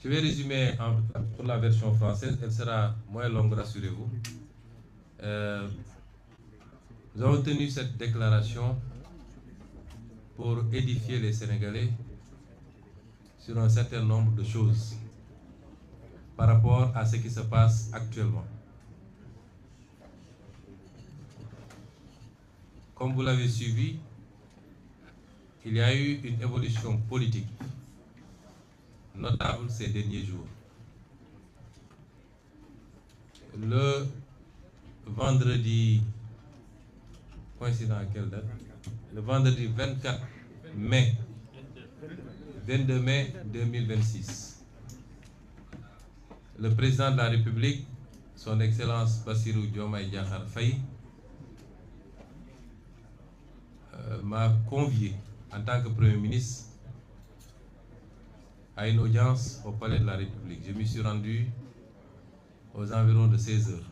Je vais résumer pour la version française, elle sera moins longue, rassurez-vous. Nous avons tenu cette déclaration pour édifier les Sénégalais sur un certain nombre de choses par rapport à ce qui se passe actuellement. Comme vous l'avez suivi, il y a eu une évolution politique notable ces derniers jours. Le vendredi, coïncident à quelle date? Le vendredi 24 mai, 22 mai 2026, le président de la République, son Excellence Bassirou Diomaye Diakhar Faye, m'a convié en tant que Premier ministre à une audience au Palais de la République. Je m'y suis rendu aux environs de 16 heures.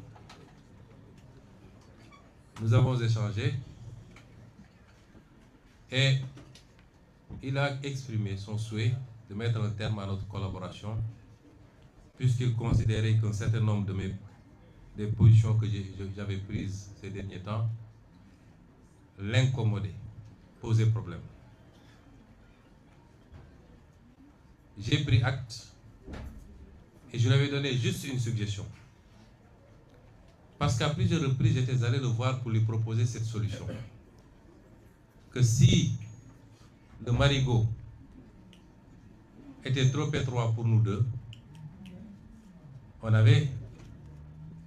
Nous avons échangé et il a exprimé son souhait de mettre un terme à notre collaboration puisqu'il considérait qu'un certain nombre des positions que j'avais prises ces derniers temps l'incommodaient, posaient problème. J'ai pris acte et je lui avais donné juste une suggestion. Parce qu'à plusieurs reprises, j'étais allé le voir pour lui proposer cette solution. Que si le marigot était trop étroit pour nous deux, on avait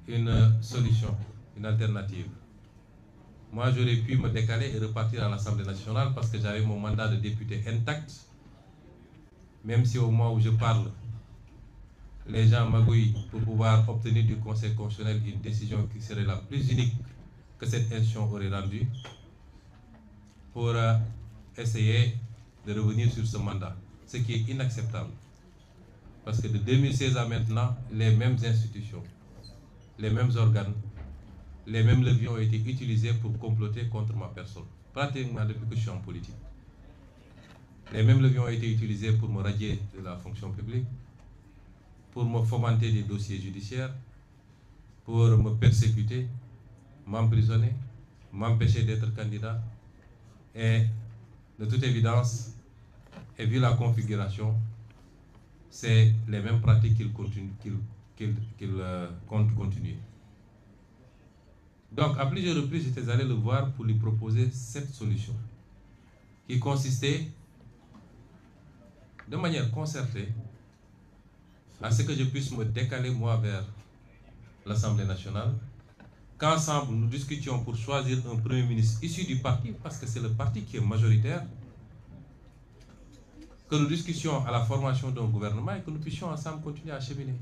une solution, une alternative. Moi, j'aurais pu me décaler et repartir à l'Assemblée nationale parce que j'avais mon mandat de député intact. Même si au moment où je parle, les gens magouillent pour pouvoir obtenir du Conseil constitutionnel une décision qui serait la plus unique que cette institution aurait rendue pour essayer de revenir sur ce mandat, ce qui est inacceptable. Parce que de 2016 à maintenant, les mêmes institutions, les mêmes organes, les mêmes leviers ont été utilisés pour comploter contre ma personne, pratiquement depuis que je suis en politique. Les mêmes leviers ont été utilisés pour me radier de la fonction publique, pour me fomenter des dossiers judiciaires, pour me persécuter, m'emprisonner, m'empêcher d'être candidat. Et de toute évidence, et vu la configuration, c'est les mêmes pratiques qu'ils comptent continuer. Donc, à plusieurs reprises, j'étais allé le voir pour lui proposer cette solution, qui consistait, de manière concertée, à ce que je puisse me décaler moi vers l'Assemblée nationale, qu'ensemble nous discutions pour choisir un Premier ministre issu du parti, parce que c'est le parti qui est majoritaire, que nous discutions à la formation d'un gouvernement et que nous puissions ensemble continuer à cheminer.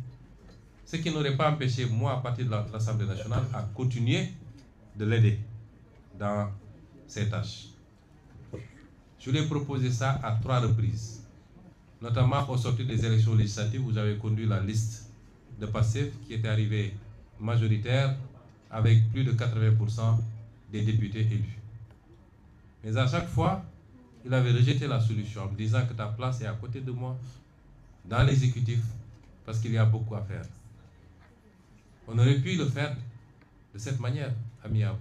Ce qui n'aurait pas empêché moi, à partir de l'Assemblée nationale, à continuer de l'aider dans ses tâches. Je lui ai proposé ça à 3 reprises. Notamment au sortir des élections législatives, où j'avais conduit la liste de PASTEF qui était arrivée majoritaire avec plus de 80% des députés élus. Mais à chaque fois, il avait rejeté la solution en me disant que ta place est à côté de moi, dans l'exécutif, parce qu'il y a beaucoup à faire. On aurait pu le faire de cette manière, amiable.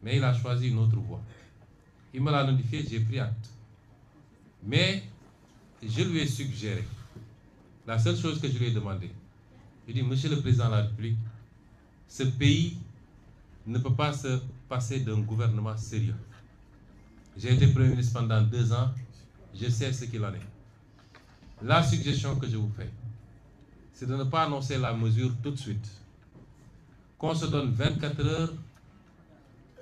Mais il a choisi une autre voie. Il me l'a notifié, j'ai pris acte. Mais je lui ai suggéré, la seule chose que je lui ai demandé, je lui ai dit, Monsieur le Président de la République, ce pays ne peut pas se passer d'un gouvernement sérieux. J'ai été Premier ministre pendant 2 ans, je sais ce qu'il en est. La suggestion que je vous fais, c'est de ne pas annoncer la mesure tout de suite. Qu'on se donne 24 heures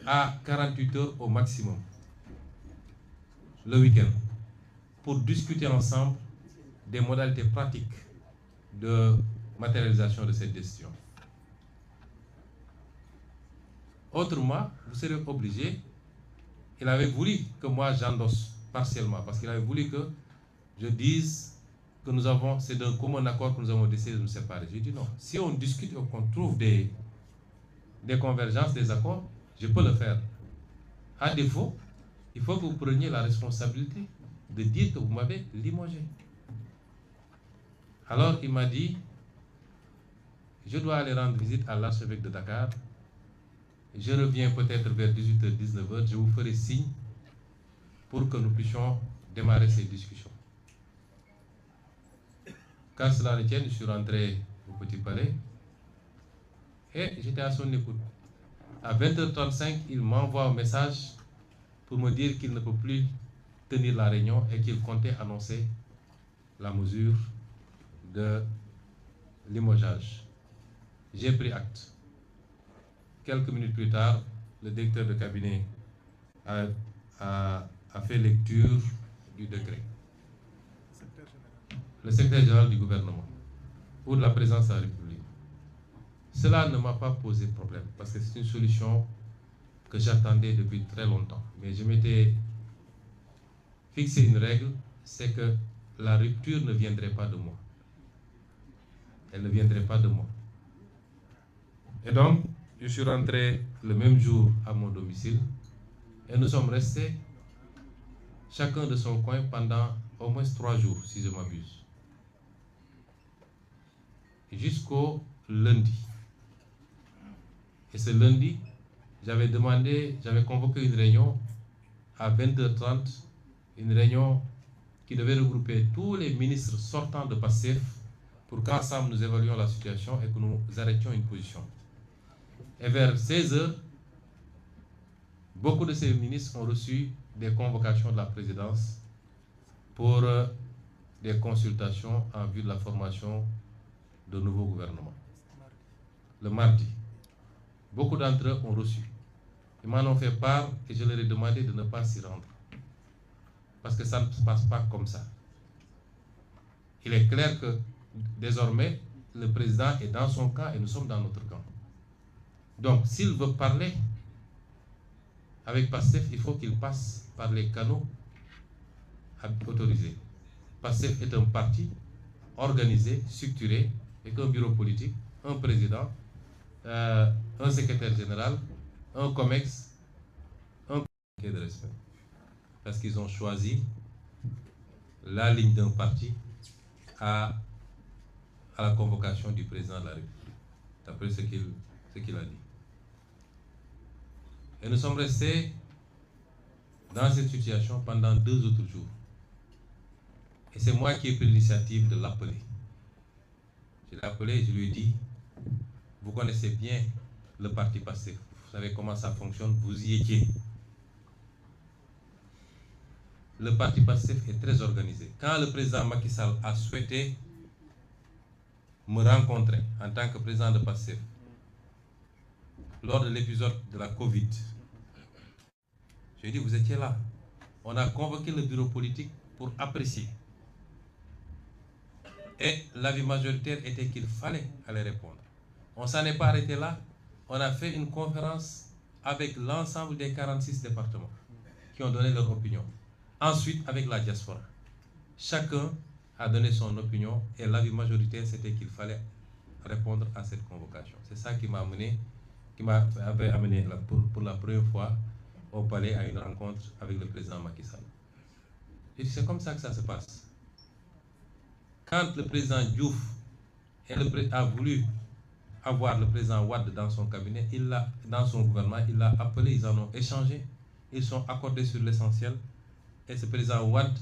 à 48 heures au maximum, le week-end, pour discuter ensemble des modalités pratiques de matérialisation de cette décision. Autrement, vous serez obligé, il avait voulu que moi j'endosse partiellement, parce qu'il avait voulu que je dise que nous avons, c'est d'un commun accord que nous avons décidé de nous séparer. J'ai dit non, si on discute et qu'on trouve des convergences, des accords, je peux le faire. À défaut, il faut que vous preniez la responsabilité de dire que vous m'avez limogé. Alors il m'a dit, je dois aller rendre visite à l'archevêque de Dakar. Je reviens peut-être vers 18h, 19h, je vous ferai signe pour que nous puissions démarrer ces discussions. Quand cela ne tienne, je suis rentré au Petit Palais et j'étais à son écoute. À 20h35, il m'envoie un message pour me dire qu'il ne peut plus tenir la réunion et qu'il comptait annoncer la mesure de limogeage. J'ai pris acte. Quelques minutes plus tard, le directeur de cabinet a fait lecture du décret. Le secrétaire général du gouvernement, pour la présidence de la République. Cela ne m'a pas posé problème, parce que c'est une solution que j'attendais depuis très longtemps. Mais je m'étais fixé une règle, c'est que la rupture ne viendrait pas de moi. Elle ne viendrait pas de moi. Et donc, je suis rentré le même jour à mon domicile et nous sommes restés chacun de son coin pendant au moins 3 jours, si je m'abuse. Jusqu'au lundi. Et ce lundi, j'avais convoqué une réunion à 20h30, une réunion qui devait regrouper tous les ministres sortants de PASTEF pour qu'ensemble nous évaluions la situation et que nous arrêtions une position. Et vers 16h, beaucoup de ces ministres ont reçu des convocations de la présidence pour des consultations en vue de la formation de nouveaux gouvernements. Le mardi, beaucoup d'entre eux ont reçu. Ils m'en ont fait part et je leur ai demandé de ne pas s'y rendre. Parce que ça ne se passe pas comme ça. Il est clair que désormais, le président est dans son camp et nous sommes dans notre camp. Donc, s'il veut parler avec PASTEF, il faut qu'il passe par les canaux autorisés. PASTEF est un parti organisé, structuré, avec un bureau politique, un président, un secrétaire général, un COMEX, un comité de respect. Parce qu'ils ont choisi la ligne d'un parti à la convocation du président de la République, d'après ce qu'il a dit. Et nous sommes restés dans cette situation pendant 2 autres jours. Et c'est moi qui ai pris l'initiative de l'appeler. Je l'ai appelé et je lui ai dit, vous connaissez bien le parti PASTEF, vous savez comment ça fonctionne, vous y étiez. Le parti PASTEF est très organisé. Quand le président Macky Sall a souhaité me rencontrer en tant que président de PASTEF, lors de l'épisode de la Covid, je lui ai dit, vous étiez là. On a convoqué le bureau politique pour apprécier. Et l'avis majoritaire était qu'il fallait aller répondre. On ne s'en est pas arrêté là. On a fait une conférence avec l'ensemble des 46 départements qui ont donné leur opinion. Ensuite, avec la diaspora. Chacun a donné son opinion et l'avis majoritaire, c'était qu'il fallait répondre à cette convocation. C'est ça qui m'avait amené pour la première fois au palais à une rencontre avec le président Macky Sall. Et c'est comme ça que ça se passe. Quand le président Diouf a voulu avoir le président Wade dans son cabinet, dans son gouvernement, il l'a appelé, ils en ont échangé, ils sont accordés sur l'essentiel. Et ce président Wade,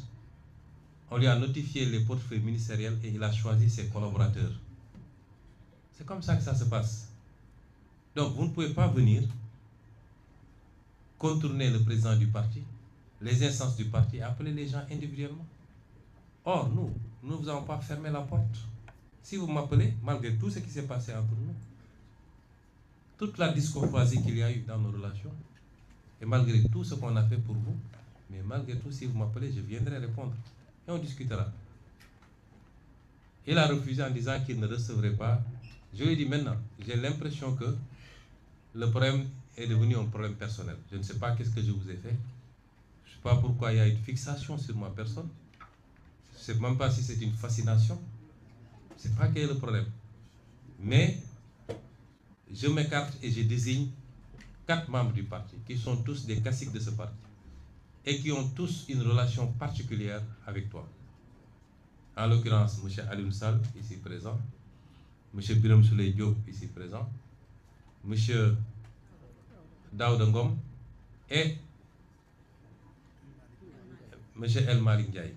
on lui a notifié les portefeuilles ministériels et il a choisi ses collaborateurs. C'est comme ça que ça se passe. Donc vous ne pouvez pas venir contourner le président du parti, les instances du parti, appeler les gens individuellement. Or, nous ne vous avons pas fermé la porte. Si vous m'appelez, malgré tout ce qui s'est passé entre nous, toute la discourtoisie qu'il y a eu dans nos relations, et malgré tout ce qu'on a fait pour vous, mais malgré tout, si vous m'appelez, je viendrai répondre. Et on discutera. Il a refusé en disant qu'il ne recevrait pas. Je lui ai dit maintenant, j'ai l'impression que le problème est devenu un problème personnel. Je ne sais pas qu'est-ce que je vous ai fait. Je ne sais pas pourquoi il y a une fixation sur ma personne. Je ne sais même pas si c'est une fascination. Je ne sais pas quel est le problème. Mais je m'écarte et je désigne 4 membres du parti qui sont tous des caciques de ce parti et qui ont tous une relation particulière avec toi. en l'occurrence M. Alioune Sall, ici présent, M. Birame Souleye Diop, ici présent, M. Daouda Ngom et M. El Malick Ndiaye.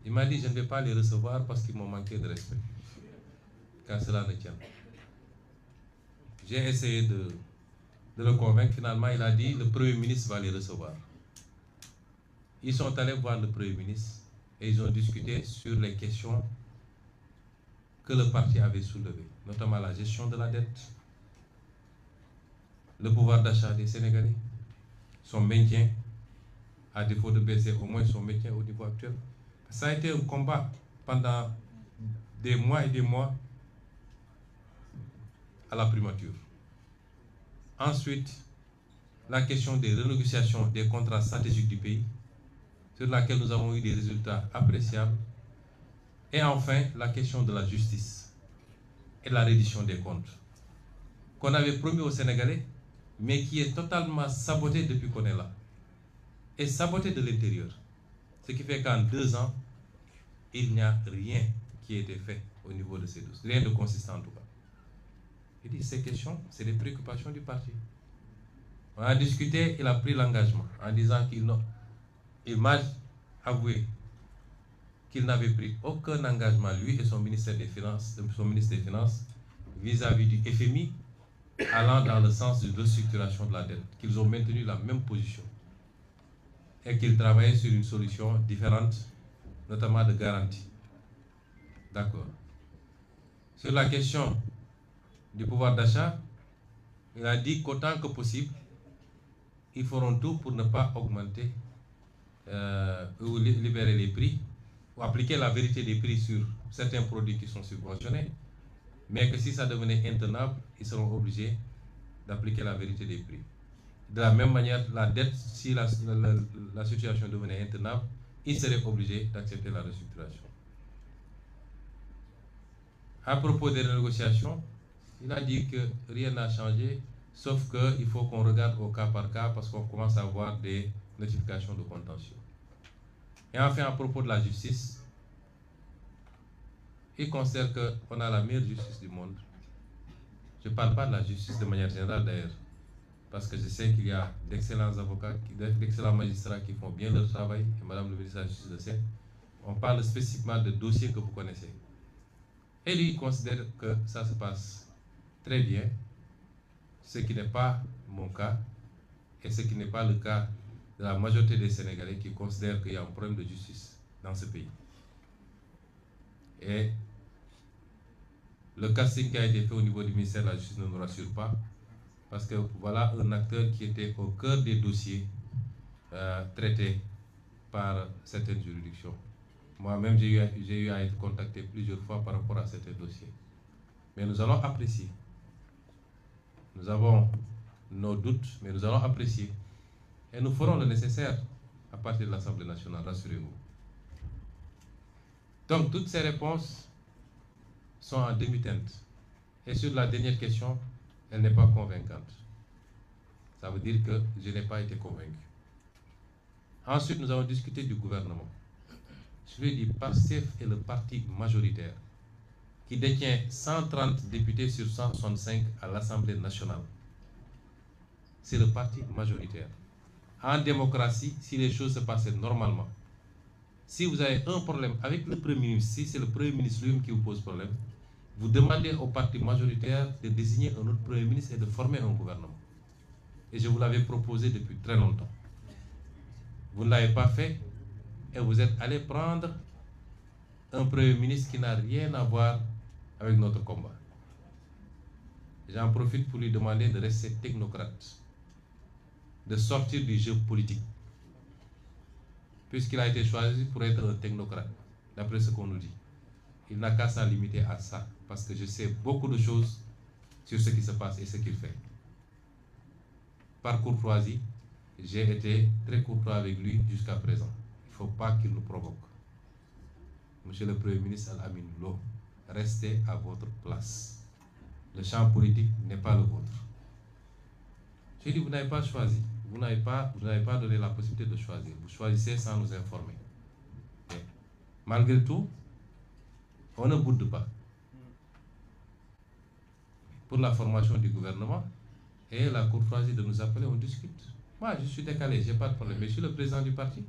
Il m'a dit je ne vais pas les recevoir parce qu'ils m'ont manqué de respect, car cela ne tient. J'ai essayé de le convaincre. Finalement, il a dit le Premier ministre va les recevoir. Ils sont allés voir le Premier ministre et ils ont discuté sur les questions que le parti avait soulevées, notamment la gestion de la dette, le pouvoir d'achat des Sénégalais, son maintien, à défaut de baisser au moins son maintien au niveau actuel. Ça a été un combat pendant des mois et des mois à la primature. Ensuite, la question des renégociations des contrats stratégiques du pays, sur laquelle nous avons eu des résultats appréciables. Et enfin, la question de la justice et la reddition des comptes, qu'on avait promis aux Sénégalais, mais qui est totalement sabotée depuis qu'on est là. Et sabotée de l'intérieur. Ce qui fait qu'en 2 ans, il n'y a rien qui a été fait au niveau de ces dossiers. Rien de consistant en tout cas. Il dit ces questions, c'est les préoccupations du parti. On a discuté, il a pris l'engagement en disant qu'il m'a avoué qu'il n'avait pris aucun engagement, lui et son ministère des Finances, vis-à-vis du FMI, allant dans le sens de restructuration de la dette, qu'ils ont maintenu la même position et qu'ils travaillaient sur une solution différente, notamment de garantie. D'accord. Sur la question du pouvoir d'achat, il a dit qu'autant que possible, ils feront tout pour ne pas augmenter ou libérer les prix, ou appliquer la vérité des prix sur certains produits qui sont subventionnés, mais que si ça devenait intenable, ils seront obligés d'appliquer la vérité des prix. De la même manière, la dette, si la situation devenait intenable, ils seraient obligés d'accepter la restructuration. À propos des négociations, il a dit que rien n'a changé, sauf qu'il faut qu'on regarde au cas par cas parce qu'on commence à avoir des notifications de contentieux. Et enfin, à propos de la justice, il considère qu'on a la meilleure justice du monde. Je ne parle pas de la justice de manière générale d'ailleurs, parce que je sais qu'il y a d'excellents avocats, d'excellents magistrats qui font bien leur travail, et Madame le ministre de la Justice le sait. On parle spécifiquement de dossiers que vous connaissez. Et lui, il considère que ça se passe très bien, ce qui n'est pas mon cas, et ce qui n'est pas le cas de la majorité des Sénégalais qui considèrent qu'il y a un problème de justice dans ce pays. Et le casting qui a été fait au niveau du ministère de la Justice ne nous rassure pas, parce que voilà un acteur qui était au cœur des dossiers traités par certaines juridictions. Moi-même, j'ai eu à être contacté plusieurs fois par rapport à certains dossiers. Mais nous allons apprécier. Nous avons nos doutes, mais nous allons apprécier. Et nous ferons le nécessaire à partir de l'Assemblée nationale, rassurez-vous. Donc, toutes ces réponses sont en demi-teinte. Et sur la dernière question, elle n'est pas convaincante. Ça veut dire que je n'ai pas été convaincu. Ensuite, nous avons discuté du gouvernement. Je lui ai dit, PASTEF est le parti majoritaire qui détient 130 députés sur 165 à l'Assemblée nationale. C'est le parti majoritaire. En démocratie, si les choses se passaient normalement, si vous avez un problème avec le Premier ministre, si c'est le Premier ministre lui-même qui vous pose problème, vous demandez au parti majoritaire de désigner un autre Premier ministre et de former un gouvernement. Et je vous l'avais proposé depuis très longtemps. Vous ne l'avez pas fait et vous êtes allé prendre un Premier ministre qui n'a rien à voir avec notre combat. J'en profite pour lui demander de rester technocrate, de sortir du jeu politique, puisqu'il a été choisi pour être un technocrate, d'après ce qu'on nous dit. Il n'a qu'à s'en limiter à ça, parce que je sais beaucoup de choses sur ce qui se passe et ce qu'il fait. Par courtoisie, j'ai été très courtois avec lui jusqu'à présent. Il ne faut pas qu'il nous provoque. Monsieur le Premier ministre Al-Amin Lo, restez à votre place. Le champ politique n'est pas le vôtre. J'ai dit, vous n'avez pas choisi. Vous n'avez pas donné la possibilité de choisir. Vous choisissez sans nous informer. Malgré tout, on ne boude pas pour la formation du gouvernement et la courtoisie de nous appeler, on discute. Moi, je suis décalé, je n'ai pas de problème, mais je suis le président du parti.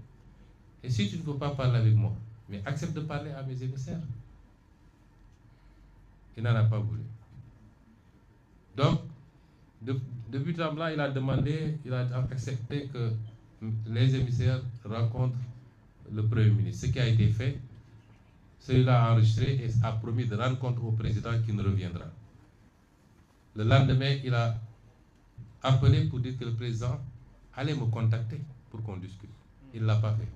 Et si tu ne veux pas parler avec moi, mais accepte de parler à mes émissaires. Il n'en a pas voulu. Donc, depuis temps-là, il a demandé, il a accepté que les émissaires rencontrent le Premier ministre. Ce qui a été fait, celui-là a enregistré et a promis de rendre compte au président qui ne reviendra. Le lendemain, il a appelé pour dire que le président allait me contacter pour qu'on discute. Il ne l'a pas fait.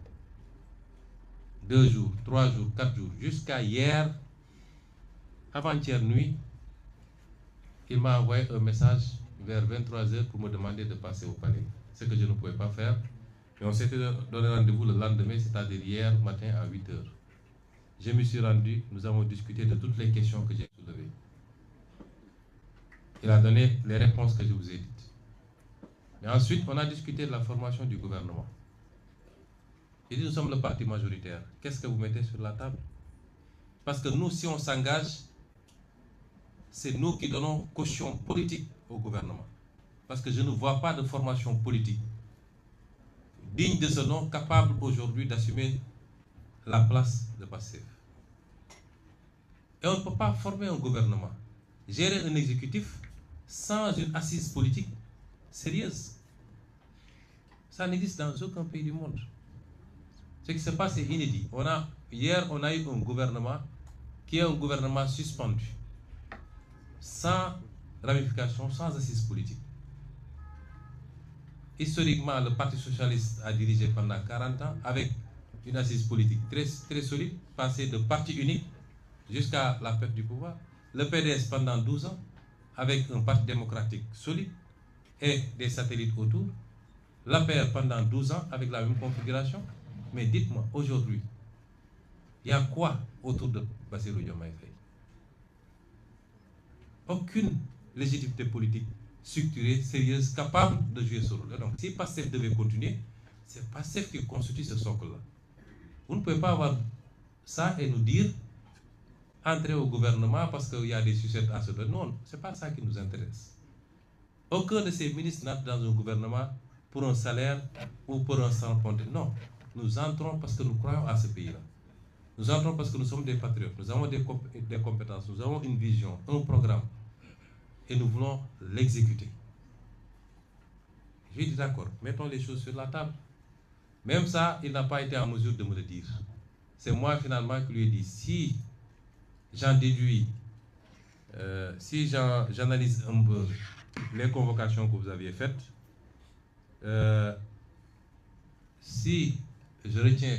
2 jours, 3 jours, 4 jours, jusqu'à hier, avant-hier nuit, il m'a envoyé un message vers 23h pour me demander de passer au palais. Ce que je ne pouvais pas faire. Et on s'était donné rendez-vous le lendemain, c'est-à-dire hier matin à 8h. Je me suis rendu, nous avons discuté de toutes les questions que j'ai soulevées. Il a donné les réponses que je vous ai dites. Et ensuite, on a discuté de la formation du gouvernement. Il dit, nous sommes le parti majoritaire. Qu'est-ce que vous mettez sur la table? Parce que nous, si on s'engage, c'est nous qui donnons caution politique au gouvernement. Parce que je ne vois pas de formation politique digne de ce nom, capable aujourd'hui d'assumer la place de Pastef. Et on ne peut pas former un gouvernement, gérer un exécutif sans une assise politique sérieuse. Ça n'existe dans aucun pays du monde. Ce qui se passe est inédit. Hier, on a eu un gouvernement qui est un gouvernement suspendu, sans ramification, sans assise politique. Historiquement, le Parti socialiste a dirigé pendant 40 ans avec une assise politique très, très solide, passé de parti unique jusqu'à la perte du pouvoir. Le PDS pendant 12 ans avec un parti démocratique solide et des satellites autour. L'APR pendant 12 ans avec la même configuration. Mais dites-moi, aujourd'hui, il y a quoi autour de Bassirou Diomaye Faye? Aucune légitimité politique structurée, sérieuse, capable de jouer ce rôle. Donc, si Pastef devait continuer, c'est Pastef qui constitue ce socle-là. Vous ne pouvez pas avoir ça et nous dire entrer au gouvernement parce qu'il y a des sucettes à se donner. Non, ce n'est pas ça qui nous intéresse. Aucun de ces ministres n'entre dans un gouvernement pour un salaire ou pour un sans-compte. Non, nous entrons parce que nous croyons à ce pays-là. Nous entrons parce que nous sommes des patriotes, nous avons des compétences, nous avons une vision, un programme. Et nous voulons l'exécuter. Je lui ai dit d'accord, mettons les choses sur la table. Même ça, il n'a pas été en mesure de me le dire. C'est moi finalement qui lui ai dit, si j'en déduis, si j'analyse un peu les convocations que vous aviez faites, si je retiens,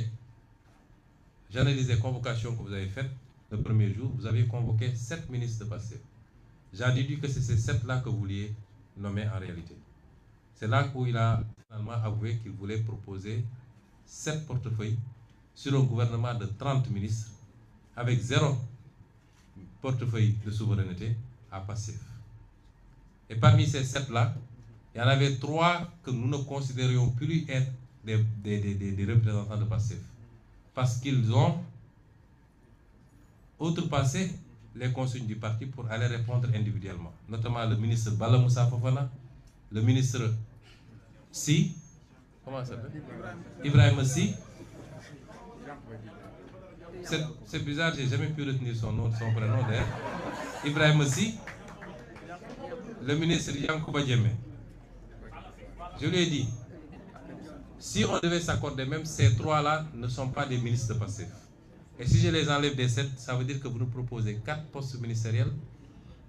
j'analyse les convocations que vous avez faites le premier jour, vous avez convoqué 7 ministres de Pastef. J'ai déduit que c'est ces 7-là que vous vouliez nommer en réalité. C'est là où il a finalement avoué qu'il voulait proposer 7 portefeuilles sur un gouvernement de 30 ministres avec 0 portefeuille de souveraineté à Pastef. Et parmi ces 7-là, il y en avait 3 que nous ne considérions plus être des représentants de Pastef. Parce qu'ils ont outrepassé les consignes du parti pour aller répondre individuellement. Notamment le ministre Bala Moussa Fofana, le ministre Si, comment ça s'appelle? Ibrahim Si. C'est bizarre, j'ai jamais pu retenir son nom, son prénom d'ailleurs. Ibrahim Si, le ministre Yankouba Diémé. Je lui ai dit, si on devait s'accorder, même ces 3-là ne sont pas des ministres de Pastef. Et si je les enlève des 7, ça veut dire que vous nous proposez 4 postes ministériels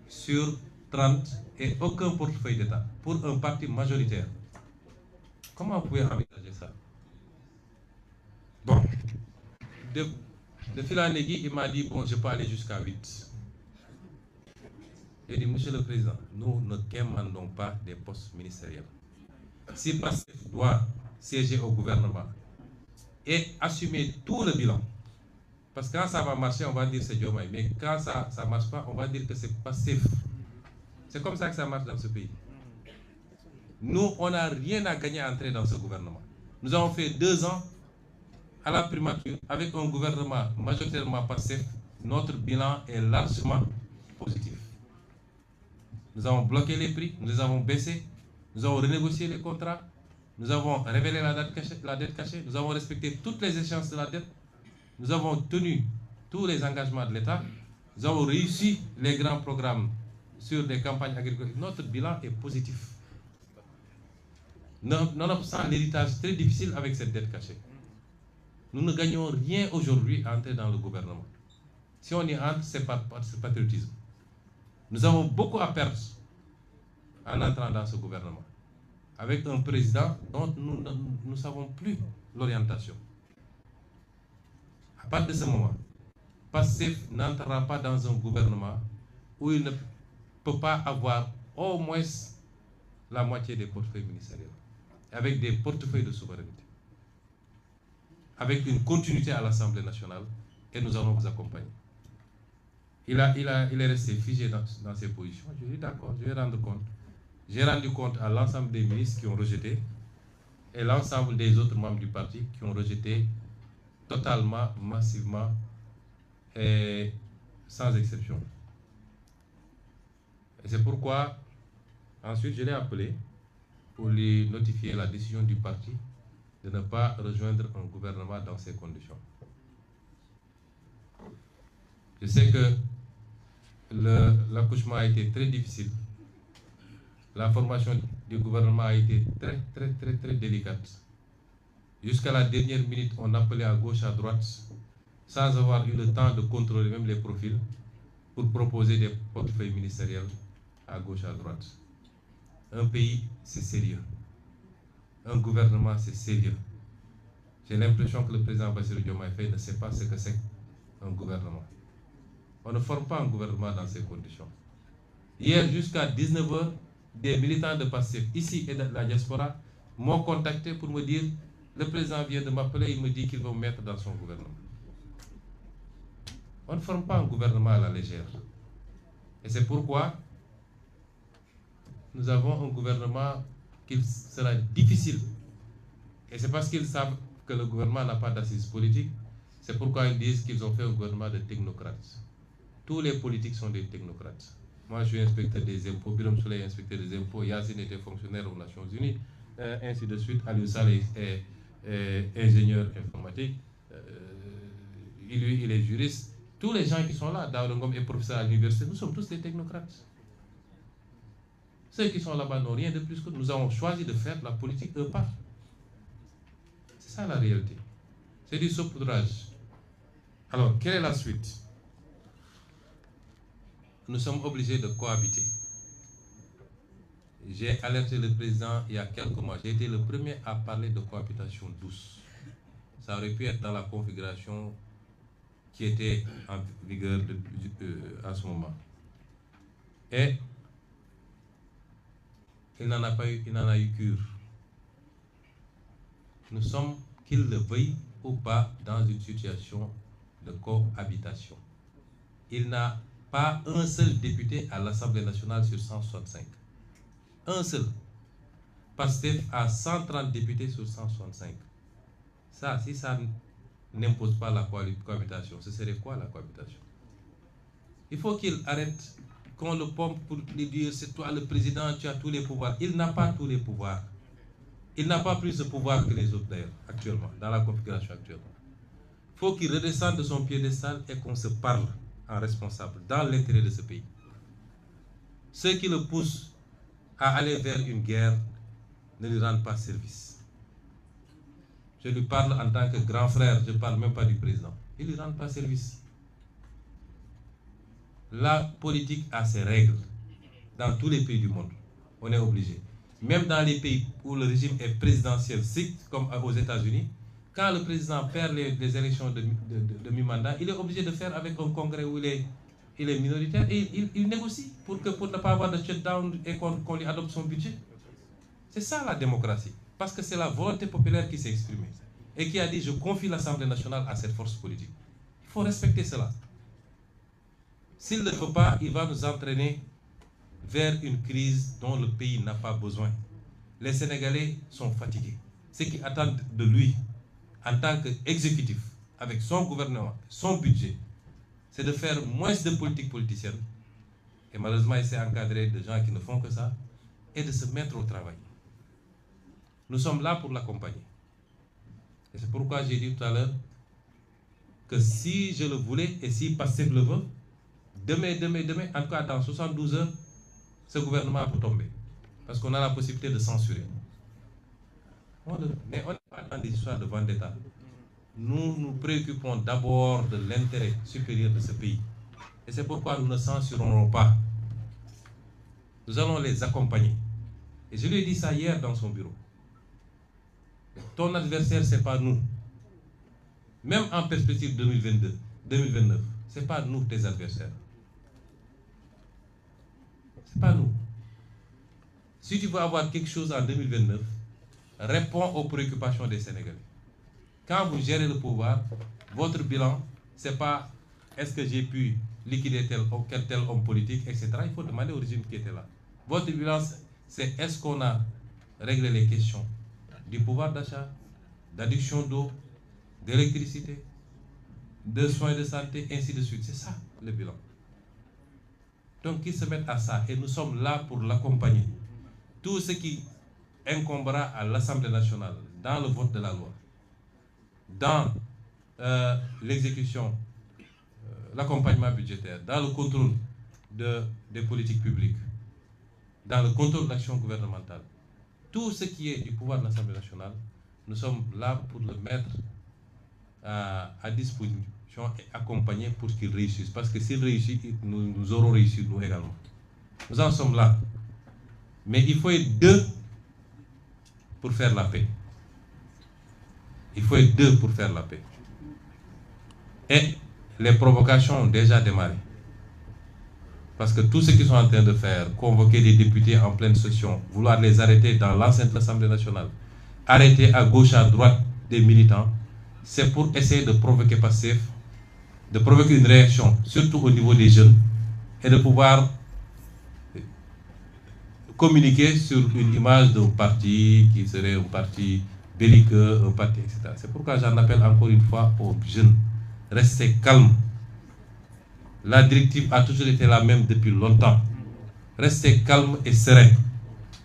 sur 30 et aucun portefeuille d'État pour un parti majoritaire. Comment vous pouvez envisager ça? Bon, de fil en aiguille, il m'a dit, bon, je peux aller jusqu'à 8. J'ai dit, monsieur le président, nous ne demandons pas des postes ministériels. Si Pastef doit siéger au gouvernement et assumer tout le bilan, parce que quand ça va marcher, on va dire c'est Diomaye. Mais quand ça ne marche pas, on va dire que c'est Pastef. C'est comme ça que ça marche dans ce pays. Nous, on n'a rien à gagner à entrer dans ce gouvernement. Nous avons fait 2 ans à la primature, avec un gouvernement majoritairement passif, notre bilan est largement positif. Nous avons bloqué les prix, nous les avons baissés, nous avons renégocié les contrats, nous avons révélé la dette cachée, nous avons respecté toutes les échéances de la dette, nous avons tenu tous les engagements de l'État, nous avons réussi les grands programmes sur les campagnes agricoles. Notre bilan est positif. Nonobstant l'héritage très difficile avec cette dette cachée, nous ne gagnons rien aujourd'hui à entrer dans le gouvernement. Si on y entre, c'est par patriotisme. Nous avons beaucoup à perdre en entrant dans ce gouvernement, avec un président dont nous ne savons plus l'orientation. À partir de ce moment, Pastef n'entrera pas dans un gouvernement où il ne peut pas avoir au moins la moitié des portefeuilles ministériels, avec des portefeuilles de souveraineté, avec une continuité à l'Assemblée nationale, et nous allons vous accompagner. Il est resté figé dans ses positions. Je dis d'accord, je vais rendre compte. J'ai rendu compte à l'ensemble des ministres qui ont rejeté et l'ensemble des autres membres du parti qui ont rejeté totalement, massivement et sans exception. Et c'est pourquoi, ensuite, je l'ai appelé pour lui notifier la décision du parti de ne pas rejoindre un gouvernement dans ces conditions. Je sais que l'accouchement a été très difficile. La formation du gouvernement a été très délicate. Jusqu'à la dernière minute, on appelait à gauche, à droite, sans avoir eu le temps de contrôler même les profils, pour proposer des portefeuilles ministériels à gauche, à droite. Un pays, c'est sérieux. Un gouvernement, c'est sérieux. J'ai l'impression que le président Bassirou Diomaye Faye ne sait pas ce que c'est un gouvernement. On ne forme pas un gouvernement dans ces conditions. Hier, jusqu'à 19 h, des militants de Pastef, ici et de la diaspora, m'ont contacté pour me dire, le président vient de m'appeler, il me dit qu'il va me mettre dans son gouvernement. On ne forme pas un gouvernement à la légère. Et c'est pourquoi nous avons un gouvernement qui sera difficile. Et c'est parce qu'ils savent que le gouvernement n'a pas d'assises politiques, c'est pourquoi ils disent qu'ils ont fait un gouvernement de technocrates. Tous les politiques sont des technocrates. Moi, je suis inspecteur des impôts, Birame Souleye est inspecteur des impôts, Yassine était fonctionnaire aux Nations Unies, ainsi de suite. Aliou Saleh est ingénieur informatique, il est juriste. Tous les gens qui sont là, Daouda Ngom est professeur à l'université, nous sommes tous des technocrates. Ceux qui sont là-bas n'ont rien de plus que nous avons choisi de faire la politique eux pas. C'est ça la réalité. C'est du saupoudrage. Alors, quelle est la suite? Nous sommes obligés de cohabiter. J'ai alerté le président il y a quelques mois. J'ai été le premier à parler de cohabitation douce. Ça aurait pu être dans la configuration qui était en vigueur à ce moment. Et il n'en a pas eu, il n'en a eu cure. Nous sommes, qu'il le veuille ou pas, dans une situation de cohabitation. Il n'a pas un seul député à l'Assemblée nationale sur 165. Un seul. Pastef a 130 députés sur 165. Ça, si ça n'impose pas la cohabitation, ce serait quoi la cohabitation? Il faut qu'il arrête qu'on le pompe pour lui dire c'est toi le président, tu as tous les pouvoirs. Il n'a pas tous les pouvoirs. Il n'a pas plus de pouvoir que les autres d'ailleurs, actuellement, dans la configuration actuelle. Il faut qu'il redescende de son piédestal et qu'on se parle en responsable, dans l'intérêt de ce pays. Ceux qui le poussent à aller vers une guerre ne lui rendent pas service. Je lui parle en tant que grand frère, je ne parle même pas du président. Il ne lui rend pas service. La politique a ses règles. Dans tous les pays du monde, on est obligé. Même dans les pays où le régime est présidentiel strict, comme aux États-Unis, quand le président perd les élections de mi-mandat, il est obligé de faire avec un congrès où il est minoritaire et il négocie pour ne pas avoir de shutdown et qu'on lui adopte son budget. C'est ça la démocratie. Parce que c'est la volonté populaire qui s'est exprimée et qui a dit je confie l'Assemblée nationale à cette force politique. Il faut respecter cela. S'il ne le fait pas, il va nous entraîner vers une crise dont le pays n'a pas besoin. Les Sénégalais sont fatigués. Ce qu'ils attendent de lui, en tant qu'exécutif, avec son gouvernement, son budget, c'est de faire moins de politique politicienne. Et malheureusement, il s'est encadré de gens qui ne font que ça, et de se mettre au travail. Nous sommes là pour l'accompagner. Et c'est pourquoi j'ai dit tout à l'heure que si je le voulais et si Pastef le veut, demain, en tout cas dans 72 heures, ce gouvernement peut tomber. Parce qu'on a la possibilité de censurer. Mais on n'est pas dans des histoires de vendetta. Nous nous préoccupons d'abord de l'intérêt supérieur de ce pays. Et c'est pourquoi nous ne censurerons pas. Nous allons les accompagner. Et je lui ai dit ça hier dans son bureau. Ton adversaire, ce n'est pas nous. Même en perspective 2022, 2029, ce n'est pas nous tes adversaires. Ce n'est pas nous. Si tu veux avoir quelque chose en 2029, réponds aux préoccupations des Sénégalais. Quand vous gérez le pouvoir, votre bilan, ce n'est pas est-ce que j'ai pu liquider tel homme politique, etc. Il faut demander au régime qui était là. Votre bilan, c'est est-ce qu'on a réglé les questions du pouvoir d'achat, d'adduction d'eau, d'électricité, de soins de santé, ainsi de suite. C'est ça le bilan. Donc qu'ils se mettent à ça et nous sommes là pour l'accompagner. Tout ce qui incombera à l'Assemblée nationale dans le vote de la loi, dans l'exécution, l'accompagnement budgétaire, dans le contrôle des politiques publiques, dans le contrôle de l'action gouvernementale, tout ce qui est du pouvoir de l'Assemblée nationale, nous sommes là pour le mettre à disposition et accompagner pour qu'il réussisse. Parce que s'il réussit, nous aurons réussi nous également. Nous en sommes là. Mais il faut être deux pour faire la paix. Il faut être deux pour faire la paix. Et les provocations ont déjà démarré. Parce que tout ce qu'ils sont en train de faire, convoquer des députés en pleine session, vouloir les arrêter dans l'enceinte de l'Assemblée nationale, arrêter à gauche, à droite des militants, c'est pour essayer de provoquer Pastef, de provoquer une réaction, surtout au niveau des jeunes, et de pouvoir communiquer sur une image d'un parti qui serait un parti belliqueux, un parti, etc. C'est pourquoi j'en appelle encore une fois aux jeunes. Restez calmes. La directive a toujours été la même depuis longtemps. Restez calmes et sereins.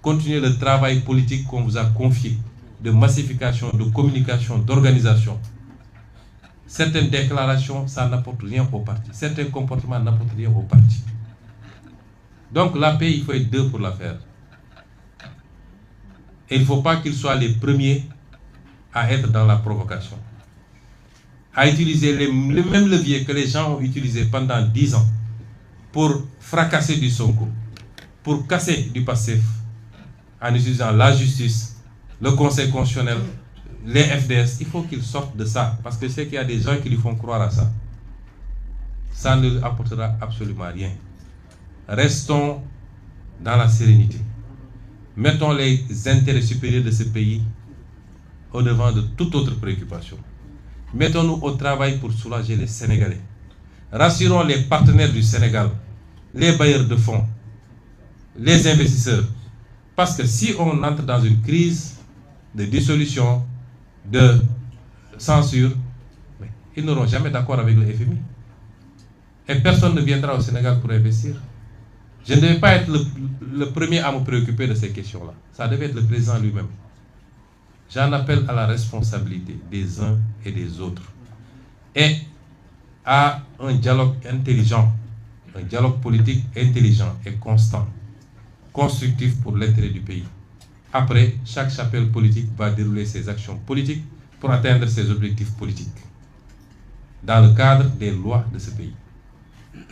Continuez le travail politique qu'on vous a confié, de massification, de communication, d'organisation. Certaines déclarations, ça n'apporte rien au parti. Certains comportements n'apportent rien au parti. Donc la paix, il faut être deux pour la faire. Et il ne faut pas qu'ils soient les premiers à être dans la provocation. À utiliser les mêmes leviers que les gens ont utilisés pendant 10 ans pour fracasser du Sonko, pour casser du Pastef, en utilisant la justice, le Conseil constitutionnel, les FDS. Il faut qu'ils sortent de ça, parce que c'est qu'il y a des gens qui lui font croire à ça. Ça ne lui apportera absolument rien. Restons dans la sérénité. Mettons les intérêts supérieurs de ce pays au devant de toute autre préoccupation. Mettons-nous au travail pour soulager les Sénégalais. Rassurons les partenaires du Sénégal, les bailleurs de fonds, les investisseurs. Parce que si on entre dans une crise de dissolution, de censure, ils n'auront jamais d'accord avec le FMI. Et personne ne viendra au Sénégal pour investir. Je ne devais pas être le premier à me préoccuper de ces questions-là. Ça devait être le président lui-même. J'en appelle à la responsabilité des uns et des autres. Et à un dialogue intelligent, un dialogue politique intelligent et constant, constructif pour l'intérêt du pays. Après, chaque chapelle politique va dérouler ses actions politiques pour atteindre ses objectifs politiques, dans le cadre des lois de ce pays.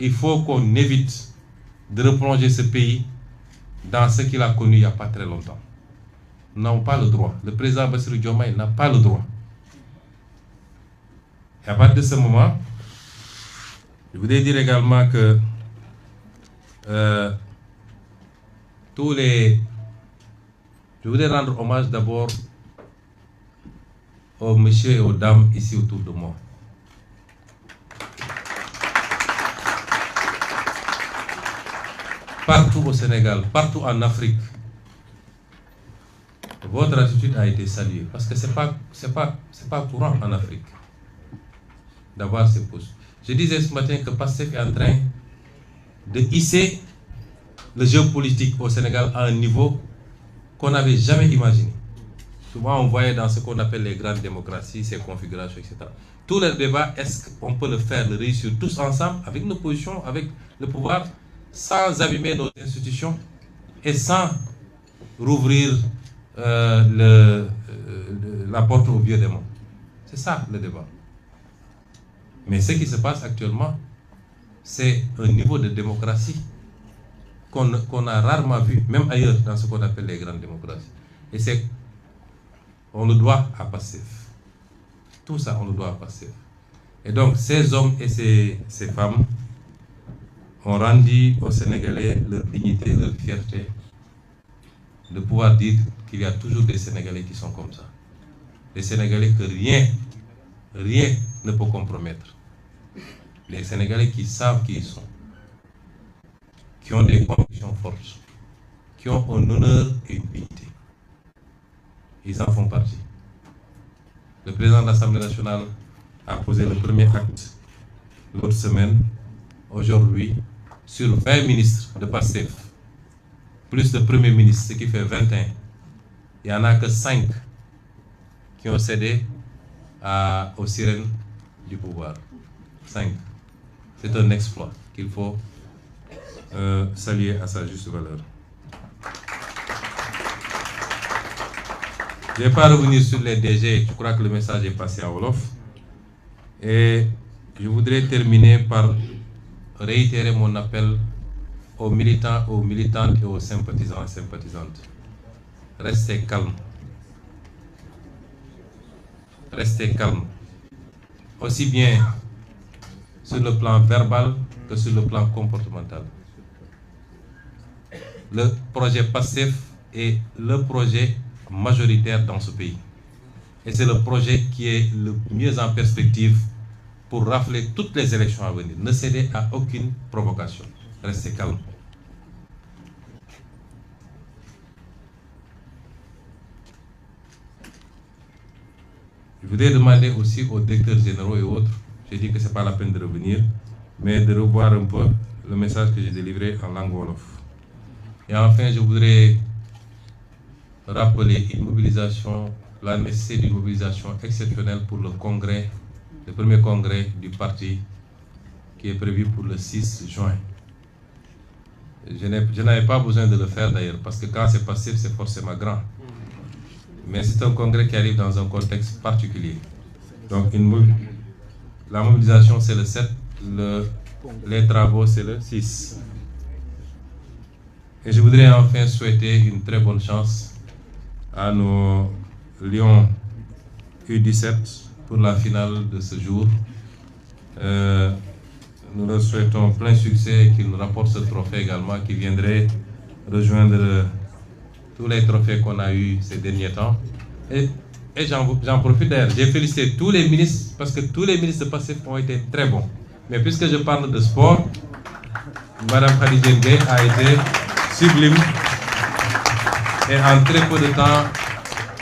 Il faut qu'on évite de replonger ce pays dans ce qu'il a connu il n'y a pas très longtemps. Nous n'avons pas le droit. Le président Bassirou Diomaye n'a pas le droit. Et à partir de ce moment, je voudrais dire également que je voudrais rendre hommage d'abord aux messieurs et aux dames ici autour de moi. Partout au Sénégal, partout en Afrique, votre attitude a été saluée parce que c'est pas courant en Afrique d'avoir ces postes. Je disais ce matin que PASTEF est en train de hisser le jeu politique au Sénégal à un niveau qu'on n'avait jamais imaginé. Souvent, on voyait dans ce qu'on appelle les grandes démocraties, ces configurations, etc. Tout le débat, est-ce qu'on peut le faire, le réussir tous ensemble, avec nos positions, avec le pouvoir, sans abîmer nos institutions et sans rouvrir la porte au vieux démon. C'est ça le débat. Mais ce qui se passe actuellement, c'est un niveau de démocratie qu'on a rarement vu, même ailleurs, dans ce qu'on appelle les grandes démocraties. Et on le doit à PASTEF. Tout ça, on le doit à PASTEF. Et donc, ces hommes et ces femmes ont rendu aux Sénégalais leur dignité, leur fierté, de pouvoir dire qu'il y a toujours des Sénégalais qui sont comme ça. Des Sénégalais que rien ne peut compromettre. Les Sénégalais qui savent qui ils sont, qui ont des convictions fortes, qui ont un honneur et une dignité. Ils en font partie. Le président de l'Assemblée nationale a posé le premier acte l'autre semaine, aujourd'hui, sur 20 ministres de PASTEF, plus le premier ministre, ce qui fait 21. Il n'y en a que 5 qui ont cédé aux sirènes du pouvoir. 5. C'est un exploit qu'il faut saluer à sa juste valeur. Je ne vais pas revenir sur les DG, je crois que le message est passé à Wolof. Et je voudrais terminer par réitérer mon appel aux militants, aux militantes et aux sympathisants et sympathisantes. Restez calmes. Restez calmes. Aussi bien sur le plan verbal que sur le plan comportemental. Le projet PASTEF est le projet majoritaire dans ce pays. Et c'est le projet qui est le mieux en perspective pour rafler toutes les élections à venir. Ne cédez à aucune provocation. Restez calme. Je voudrais demander aussi aux directeurs généraux et autres, j'ai dit que ce n'est pas la peine de revenir, mais de revoir un peu le message que j'ai délivré en langue wolof. Et enfin, je voudrais rappeler la nécessité d'une mobilisation exceptionnelle pour le congrès, le premier congrès du parti qui est prévu pour le 6 juin. Je n'avais pas besoin de le faire d'ailleurs, parce que quand c'est passif, c'est forcément grand. Mais c'est un congrès qui arrive dans un contexte particulier. Donc la mobilisation c'est le 7, les travaux c'est le 6. Et je voudrais enfin souhaiter une très bonne chance à nos Lions U17 pour la finale de ce jour. Nous leur souhaitons plein succès et qu'ils nous rapportent ce trophée également qui viendrait rejoindre tous les trophées qu'on a eus ces derniers temps. Et j'en profite d'ailleurs, j'ai félicité tous les ministres parce que tous les ministres de PASTEF ont été très bons. Mais puisque je parle de sport, Madame Khadija Ndiaye a été sublime et en très peu de temps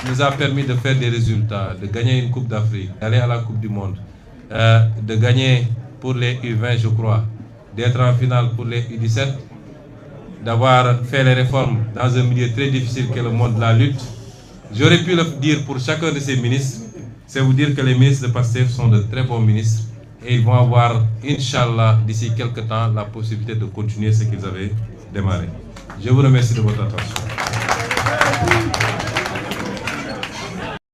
nous a permis de faire des résultats, de gagner une Coupe d'Afrique, d'aller à la Coupe du Monde, de gagner pour les U20 je crois, d'être en finale pour les U17, d'avoir fait les réformes dans un milieu très difficile qu'est le monde de la lutte. J'aurais pu le dire pour chacun de ces ministres, c'est vous dire que les ministres de PASTEF sont de très bons ministres et ils vont avoir, Inch'Allah, d'ici quelques temps, la possibilité de continuer ce qu'ils avaient démarré. Je vous remercie de votre attention.